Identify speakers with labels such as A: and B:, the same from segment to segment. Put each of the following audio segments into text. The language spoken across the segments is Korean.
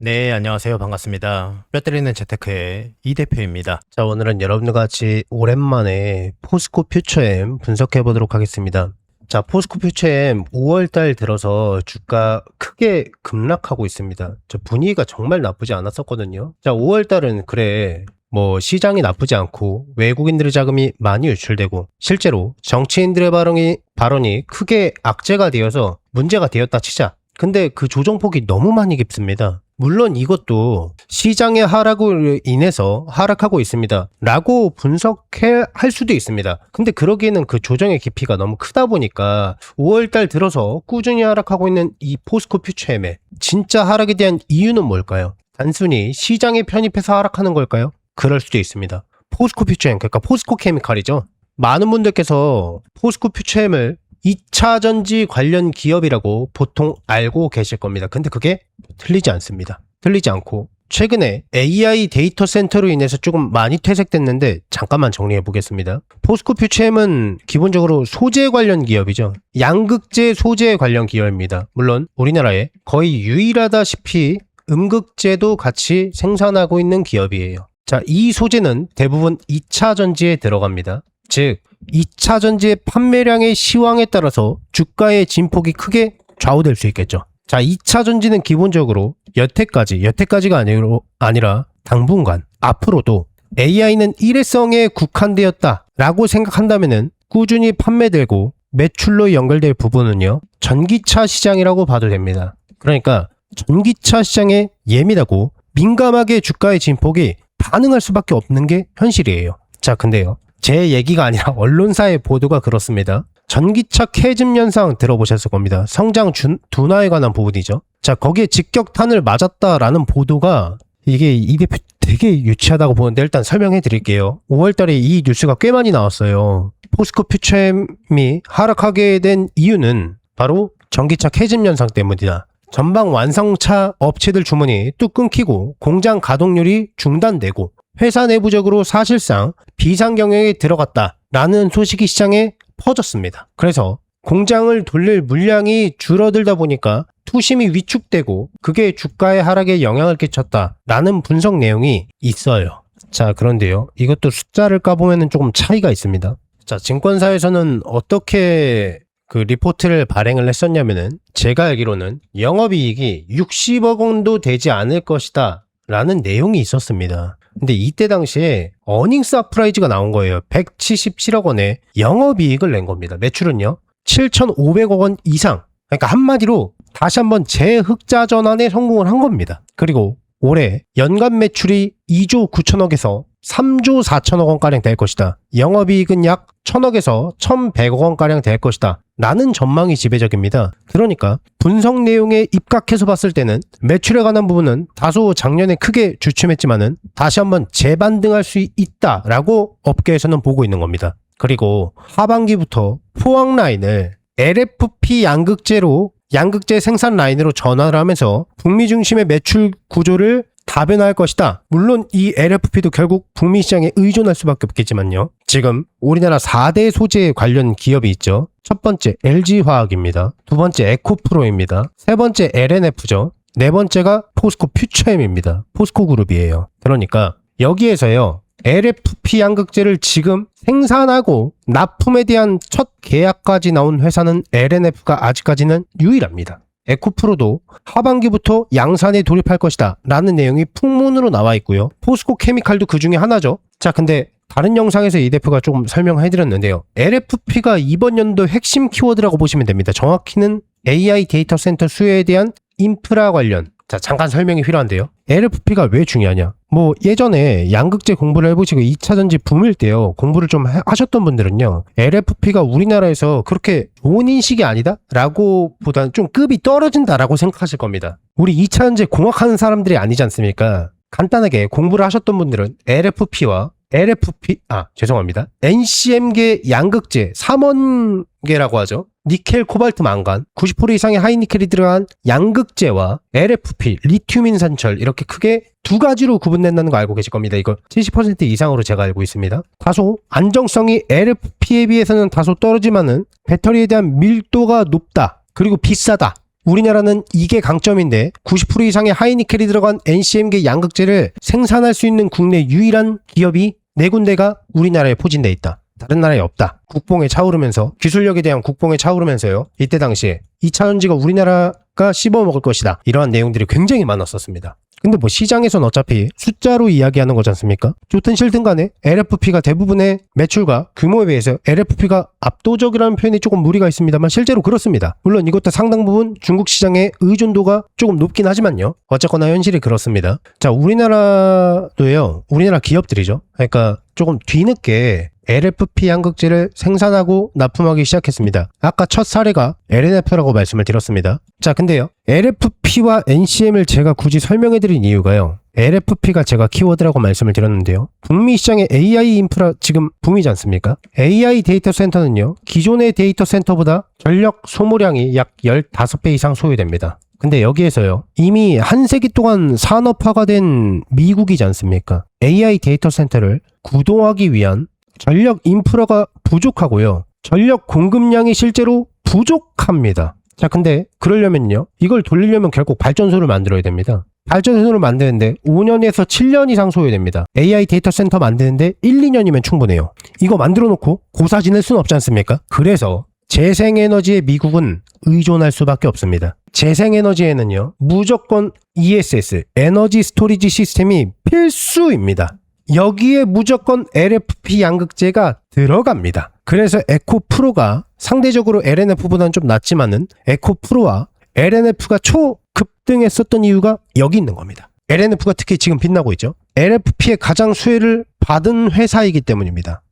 A: 네, 안녕하세요. 반갑습니다. 뼈 때리는 재테크의 이 대표입니다. 자, 오늘은 여러분들과 같이 오랜만에 포스코 퓨처엠 분석해 보도록 하겠습니다. 자, 포스코 퓨처엠 5월달 들어서 주가 크게 급락하고 있습니다. 저 분위기가 정말 나쁘지 않았었거든요. 자, 5월달은 그래 시장이 나쁘지 않고 외국인들의 자금이 많이 유출되고 실제로 정치인들의 발언이 크게 악재가 되어서 문제가 되었다 치자. 근데 그 조정폭이 너무 많이 깊습니다. 물론 이것도 시장의 하락으로 인해서 하락하고 있습니다 라고 할 수도 있습니다. 근데 그러기에는 그 조정의 깊이가 너무 크다 보니까 5월달 들어서 꾸준히 하락하고 있는 이 포스코 퓨처엠의 진짜 하락에 대한 이유는 뭘까요? 단순히 시장에 편입해서 하락하는 걸까요? 그럴 수도 있습니다. 포스코 퓨처엠, 그러니까 포스코 케미칼이죠. 많은 분들께서 포스코 퓨처엠을 2차 전지 관련 기업이라고 보통 알고 계실 겁니다. 근데 그게 틀리지 않습니다. 틀리지 않고 최근에 AI 데이터 센터로 인해서 조금 많이 퇴색됐는데 잠깐만 정리해 보겠습니다. 포스코 퓨처엠은 기본적으로 소재 관련 기업이죠. 양극재 소재 관련 기업입니다. 물론 우리나라에 거의 유일하다시피 음극재도 같이 생산하고 있는 기업이에요. 자, 이 소재는 대부분 2차 전지에 들어갑니다. 즉 2차 전지의 판매량의 시황에 따라서 주가의 진폭이 크게 좌우될 수 있겠죠. 자, 2차 전지는 기본적으로 여태까지가 아니라 당분간 앞으로도 AI는 일회성에 국한되었다라고 생각한다면은 꾸준히 판매되고 매출로 연결될 부분은요, 전기차 시장이라고 봐도 됩니다. 그러니까 전기차 시장에 예민하고 민감하게 주가의 진폭이 반응할 수밖에 없는 게 현실이에요. 자, 근데요, 제 얘기가 아니라 언론사의 보도가 그렇습니다. 전기차 캐즘 현상 들어보셨을 겁니다. 성장 둔화에 관한 부분이죠. 자, 거기에 직격탄을 맞았다라는 보도가 이 대표 되게 유치하다고 보는데 일단 설명해 드릴게요. 5월달에 이 뉴스가 꽤 많이 나왔어요. 포스코 퓨처엠이 하락하게 된 이유는 바로 전기차 캐즘 현상 때문이다. 전방 완성차 업체들 주문이 뚝 끊기고 공장 가동률이 중단되고 회사 내부적으로 사실상 비상 경영에 들어갔다라는 소식이 시장에 퍼졌습니다. 그래서 공장을 돌릴 물량이 줄어들다 보니까 투심이 위축되고 그게 주가의 하락에 영향을 끼쳤다라는 분석 내용이 있어요. 자, 그런데요, 이것도 숫자를 까보면 조금 차이가 있습니다. 자, 증권사에서는 어떻게 그 리포트를 발행을 했었냐면은 제가 알기로는 영업이익이 60억 원도 되지 않을 것이다 라는 내용이 있었습니다. 근데 이때 당시에 어닝 서프라이즈가 나온 거예요. 177억 원의 영업이익을 낸 겁니다. 매출은요 7,500억 원 이상. 그러니까 한마디로 다시 한번 재흑자 전환에 성공을 한 겁니다. 그리고 올해 연간 매출이 2조 9천억에서 3조 4천억 원가량 될 것이다. 영업이익은 약 1,000억에서 1,100억 원가량 될 것이다 라는 전망이 지배적입니다. 그러니까 분석 내용에 입각해서 봤을 때는 매출에 관한 부분은 다소 작년에 크게 주춤했지만은 다시 한번 재반등할 수 있다라고 업계에서는 보고 있는 겁니다. 그리고 하반기부터 포항 라인을 LFP 양극재 생산 라인으로 전환을 하면서 북미 중심의 매출 구조를 다변화할 것이다. 물론 이 LFP도 결국 북미 시장에 의존할 수밖에 없겠지만요. 지금 우리나라 4대 소재 관련 기업이 있죠. 첫 번째 LG화학입니다. 두 번째 에코프로입니다. 세 번째 LNF죠. 네 번째가 포스코 퓨처엠입니다. 포스코 그룹이에요. 그러니까 여기에서요, LFP 양극재를 지금 생산하고 납품에 대한 첫 계약까지 나온 회사는 LNF가 아직까지는 유일합니다. 에코프로도 하반기부터 양산에 돌입할 것이다 라는 내용이 풍문으로 나와 있고요. 포스코 케미칼도 그 중에 하나죠. 자, 근데 다른 영상에서 이 대표가 조금 설명해드렸는데요. LFP가 이번 연도 핵심 키워드라고 보시면 됩니다. 정확히는 AI 데이터 센터 수요에 대한 인프라 관련. 자, 잠깐 설명이 필요한데요. LFP가 왜 중요하냐? 예전에 양극재 공부를 해보시고 2차 전지 붐일 때요, 공부를 좀 하셨던 분들은요, LFP가 우리나라에서 그렇게 좋은 인식이 아니다? 라고 보다는 좀 급이 떨어진다 라고 생각하실 겁니다. 우리 2차 전지 공학하는 사람들이 아니지 않습니까? 간단하게 공부를 하셨던 분들은 NCM계 양극재 3원계라고 하죠. 니켈, 코발트, 망간, 90% 이상의 하이니켈이 들어간 양극재와 LFP, 리튬인 산철, 이렇게 크게 두 가지로 구분된다는 거 알고 계실 겁니다. 이거 70% 이상으로 제가 알고 있습니다. 다소 안정성이 LFP에 비해서는 다소 떨어지만은 배터리에 대한 밀도가 높다, 그리고 비싸다, 우리나라는 이게 강점인데 90% 이상의 하이니켈이 들어간 NCM계 양극재를 생산할 수 있는 국내 유일한 기업이 4군데가 우리나라에 포진돼 있다. 다른 나라에 없다. 국뽕에 차오르면서 기술력에 대한 국뽕에 차오르면서요. 이때 당시에 2차 전지가 우리나라가 씹어먹을 것이다. 이러한 내용들이 굉장히 많았었습니다. 근데 뭐 시장에선 어차피 숫자로 이야기하는 거지 않습니까? 좋든 싫든 간에 LFP가 대부분의 매출과 규모에 비해서 LFP가 압도적이라는 표현이 조금 무리가 있습니다만 실제로 그렇습니다. 물론 이것도 상당 부분 중국 시장의 의존도가 조금 높긴 하지만요. 어쨌거나 현실이 그렇습니다. 자, 우리나라도요. 우리나라 기업들이죠. 그러니까 조금 뒤늦게 LFP 양극재를 생산하고 납품하기 시작했습니다. 아까 첫 사례가 LNF라고 말씀을 드렸습니다. 자, 근데요. LFP와 NCM을 제가 굳이 설명해드린 이유가요. LFP가 제가 키워드라고 말씀을 드렸는데요. 북미 시장의 AI 인프라 지금 붐이지 않습니까? AI 데이터 센터는요. 기존의 데이터 센터보다 전력 소모량이 약 15배 이상 소요됩니다. 근데 여기에서요. 이미 한 세기 동안 산업화가 된 미국이지 않습니까? AI 데이터 센터를 구동하기 위한 전력 인프라가 부족하고요. 전력 공급량이 실제로 부족합니다. 자, 근데 그러려면요. 이걸 돌리려면 결국 발전소를 만들어야 됩니다. 발전소를 만드는데 5년에서 7년 이상 소요됩니다. AI 데이터 센터 만드는데 1, 2년이면 충분해요. 이거 만들어 놓고 고사 지낼 수는 없지 않습니까? 그래서 재생에너지에 미국은 의존할 수밖에 없습니다. 재생에너지에는요. 무조건 ESS, 에너지 스토리지 시스템이 필수입니다. 여기에 무조건 LFP 양극재가 들어갑니다. 그래서 에코프로가 상대적으로 LNF보다는 좀 낮지만은 에코프로와 LNF가 초급등했었던 이유가 여기 있는 겁니다. LNF가 특히 지금 빛나고 있죠. LFP의 가장 수혜를 받은 회사이기 때문입니다.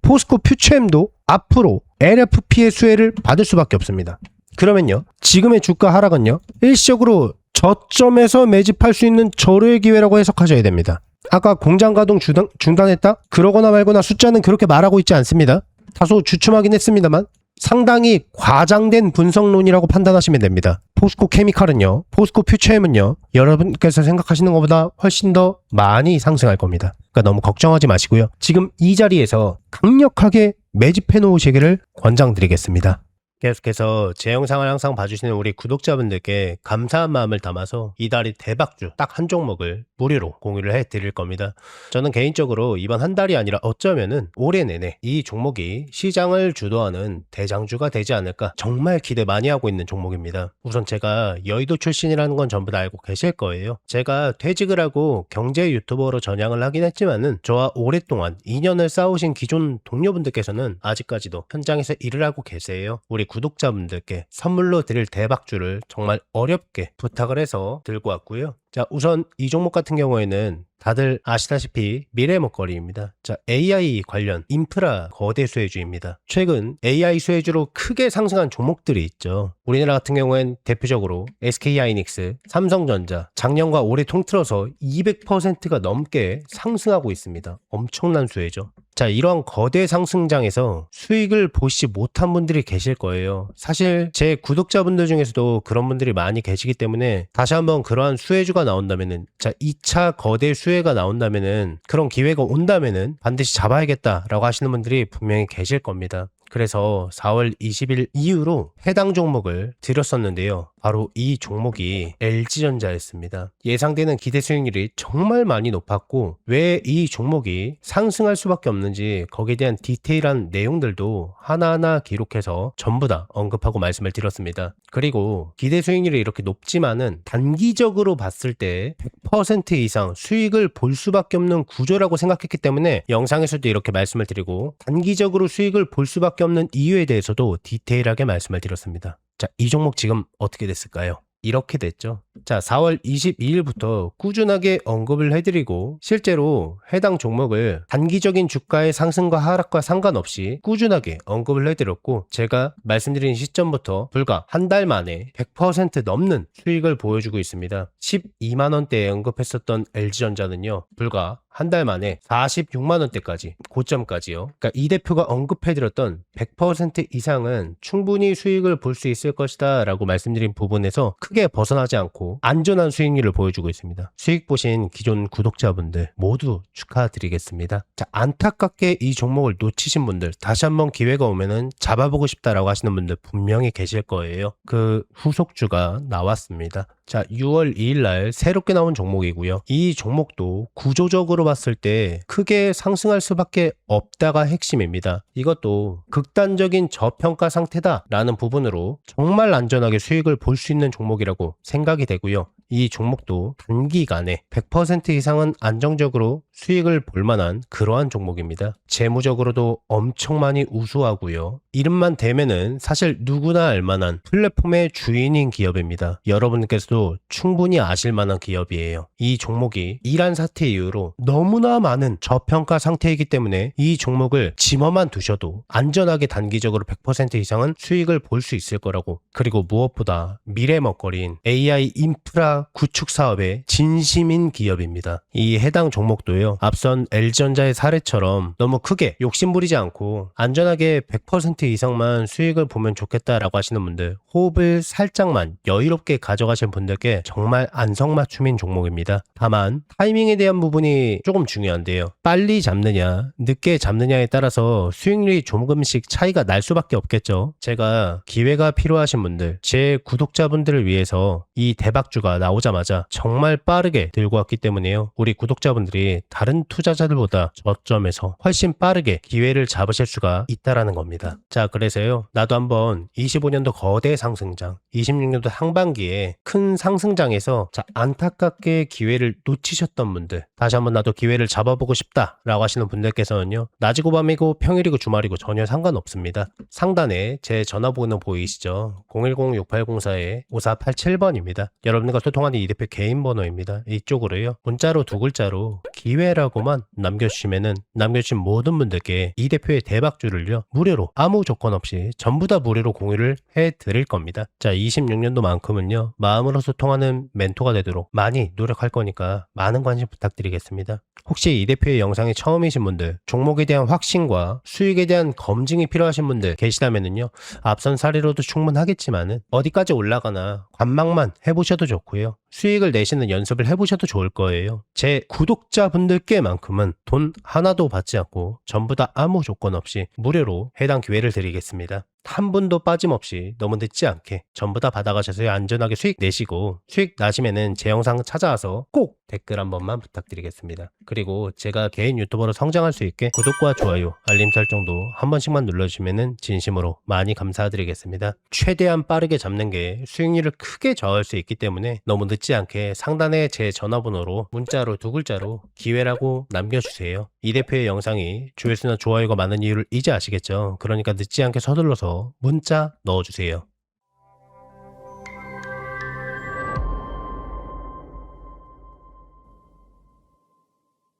A: 포스코 퓨처엠도 앞으로 LFP의 수혜를 받을 수밖에 없습니다. 그러면요. 지금의 주가 하락은요. 일시적으로 저점에서 매집할 수 있는 절호의 기회라고 해석하셔야 됩니다. 아까 공장 가동 중단했다? 그러거나 말거나 숫자는 그렇게 말하고 있지 않습니다. 다소 주춤하긴 했습니다만 상당히 과장된 분석론이라고 판단하시면 됩니다. 포스코 케미칼은요. 포스코 퓨처엠은요. 여러분께서 생각하시는 것보다 훨씬 더 많이 상승할 겁니다. 그러니까 너무 걱정하지 마시고요. 지금 이 자리에서 강력하게 매집해 놓으시기를 권장드리겠습니다. 계속해서 제 영상을 항상 봐주시는 우리 구독자분들께 감사한 마음을 담아서 이달이 대박주 딱 한 종목을 무료로 공유를 해드릴 겁니다. 저는 개인적으로 이번 한 달이 아니라 어쩌면은 올해 내내 이 종목이 시장을 주도하는 대장주가 되지 않을까 정말 기대 많이 하고 있는 종목입니다. 우선 제가 여의도 출신이라는 건 전부 다 알고 계실 거예요. 제가 퇴직을 하고 경제 유튜버로 전향을 하긴 했지만은 저와 오랫동안 인연을 쌓으신 기존 동료분들께서는 아직까지도 현장에서 일을 하고 계세요. 우리 구독자분들께 선물로 드릴 대박주를 정말 어렵게 부탁을 해서 들고 왔고요. 자, 우선 이 종목 같은 경우에는 다들 아시다시피 미래 먹거리입니다. 자, AI 관련 인프라 거대 수혜주입니다. 최근 AI 수혜주로 크게 상승한 종목들이 있죠. 우리나라 같은 경우엔 대표적으로 SK하이닉스, 삼성전자, 작년과 올해 통틀어서 200%가 넘게 상승하고 있습니다. 엄청난 수혜죠. 자, 이러한 거대 상승장에서 수익을 보시지 못한 분들이 계실 거예요. 사실 제 구독자분들 중에서도 그런 분들이 많이 계시기 때문에 다시 한번 그러한 수혜주가 나온다면은, 자, 2차 거대 수혜가 나온다면은, 그런 기회가 온다면은 반드시 잡아야겠다라고 하시는 분들이 분명히 계실 겁니다. 그래서 4월 20일 이후로 해당 종목을 드렸었는데요. 바로 이 종목이 LG전자였습니다. 예상되는 기대 수익률이 정말 많이 높았고 왜 이 종목이 상승할 수밖에 없는지 거기에 대한 디테일한 내용들도 하나하나 기록해서 전부 다 언급하고 말씀을 드렸습니다. 그리고 기대 수익률이 이렇게 높지만은 단기적으로 봤을 때 100% 이상 수익을 볼 수밖에 없는 구조라고 생각했기 때문에 영상에서도 이렇게 말씀을 드리고 단기적으로 수익을 볼 수밖에 없는 이유에 대해서도 디테일하게 말씀을 드렸습니다. 자, 이 종목 지금 어떻게 됐을까요? 이렇게 됐죠. 자, 4월 22일부터 꾸준하게 언급을 해드리고 실제로 해당 종목을 단기적인 주가의 상승과 하락과 상관없이 꾸준하게 언급을 해드렸고 제가 말씀드린 시점부터 불과 한 달 만에 100% 넘는 수익을 보여주고 있습니다. 12만원대에 언급했었던 LG전자는요. 불과 한 달 만에 46만원대까지 고점까지요. 그러니까 이 대표가 언급해드렸던 100% 이상은 충분히 수익을 볼 수 있을 것이다 라고 말씀드린 부분에서 크게 벗어나지 않고 않고 안전한 수익률을 보여주고 있습니다. 수익 보신 기존 구독자분들 모두 축하드리겠습니다. 자, 안타깝게 이 종목을 놓치신 분들, 다시 한번 기회가 오면은 잡아보고 싶다라고 하시는 분들 분명히 계실 거예요. 그 후속주가 나왔습니다. 자, 6월 2일 날 새롭게 나온 종목이고요. 이 종목도 구조적으로 봤을 때 크게 상승할 수밖에 없다가 핵심입니다. 이것도 극단적인 저평가 상태다라는 부분으로 정말 안전하게 수익을 볼 수 있는 종목이라고 생각이 되고요. 이 종목도 단기간에 100% 이상은 안정적으로 수익을 볼 만한 그러한 종목입니다. 재무적으로도 엄청 많이 우수하고요. 이름만 대면은 사실 누구나 알만한 플랫폼의 주인인 기업입니다. 여러분께서도 충분히 아실 만한 기업이에요. 이 종목이 이란 사태 이후로 너무나 많은 저평가 상태이기 때문에 이 종목을 집어만 두셔도 안전하게 단기적으로 100% 이상은 수익을 볼 수 있을 거라고, 그리고 무엇보다 미래 먹거리인 AI 인프라 구축 사업의 진심인 기업입니다. 이 해당 종목도요, 앞선 LG전자의 사례처럼 너무 크게 욕심부리지 않고 안전하게 100% 이상만 수익을 보면 좋겠다라고 하시는 분들, 호흡을 살짝만 여유롭게 가져가신 분들께 정말 안성맞춤인 종목입니다. 다만 타이밍에 대한 부분이 조금 중요한데요. 빨리 잡느냐 늦게 잡느냐에 따라서 수익률이 조금씩 차이가 날 수밖에 없겠죠. 제가 기회가 필요하신 분들, 제 구독자분들을 위해서 이 대박주가 나오자마자 정말 빠르게 들고 왔기 때문에요. 우리 구독자분들이 다른 투자자들보다 저점에서 훨씬 빠르게 기회를 잡으실 수가 있다라는 겁니다. 자, 그래서요, 나도 한번 25년도 거대 상승장, 26년도 상반기에 큰 상승장에서 안타깝게 기회를 놓치셨던 분들, 다시 한번 나도 기회를 잡아보고 싶다라고 하시는 분들께서는요, 낮이고 밤이고 평일이고 주말이고 전혀 상관없습니다. 상단에 제 전화번호 보이시죠? 010-6804-5487번입니다. 여러분과 소통하는 이 대표 개인 번호입니다. 이쪽으로요, 문자로 2글자로 기회라고만 남겨주신 모든 분들께 이 대표의 대박주를요, 무료로 아무 조건 없이 전부 다 무료로 공유를 해드릴 겁니다. 자, 26년도만큼은요, 마음으로 소통하는 멘토가 되도록 많이 노력할 거니까 많은 관심 부탁드리겠습니다. 혹시 이 대표의 영상이 처음이신 분들, 종목에 대한 확신과 수익에 대한 검증이 필요하신 분들 계시다면은요, 앞선 사례로도 충분하겠지만은 어디까지 올라가나 관망만 해보셔도 좋고요, 수익을 내시는 연습을 해보셔도 좋을 거예요. 제 구독자분들께만큼은 돈 하나도 받지 않고 전부 다 아무 조건 없이 무료로 해당 기회를 드리겠습니다. 한 분도 빠짐없이 너무 늦지 않게 전부 다 받아가셔서 안전하게 수익 내시고, 수익 나시면은 제 영상 찾아와서 꼭 댓글 한 번만 부탁드리겠습니다. 그리고 제가 개인 유튜버로 성장할 수 있게 구독과 좋아요, 알림 설정도 한 번씩만 눌러주시면은 진심으로 많이 감사드리겠습니다. 최대한 빠르게 잡는 게 수익률을 크게 좌우할 수 있기 때문에 너무 늦지 않게 상단에 제 전화번호로 문자로 2글자로 기회라고 남겨주세요. 이 대표의 영상이 조회수나 좋아요가 많은 이유를 이제 아시겠죠? 그러니까 늦지 않게 서둘러서 문자 넣어주세요.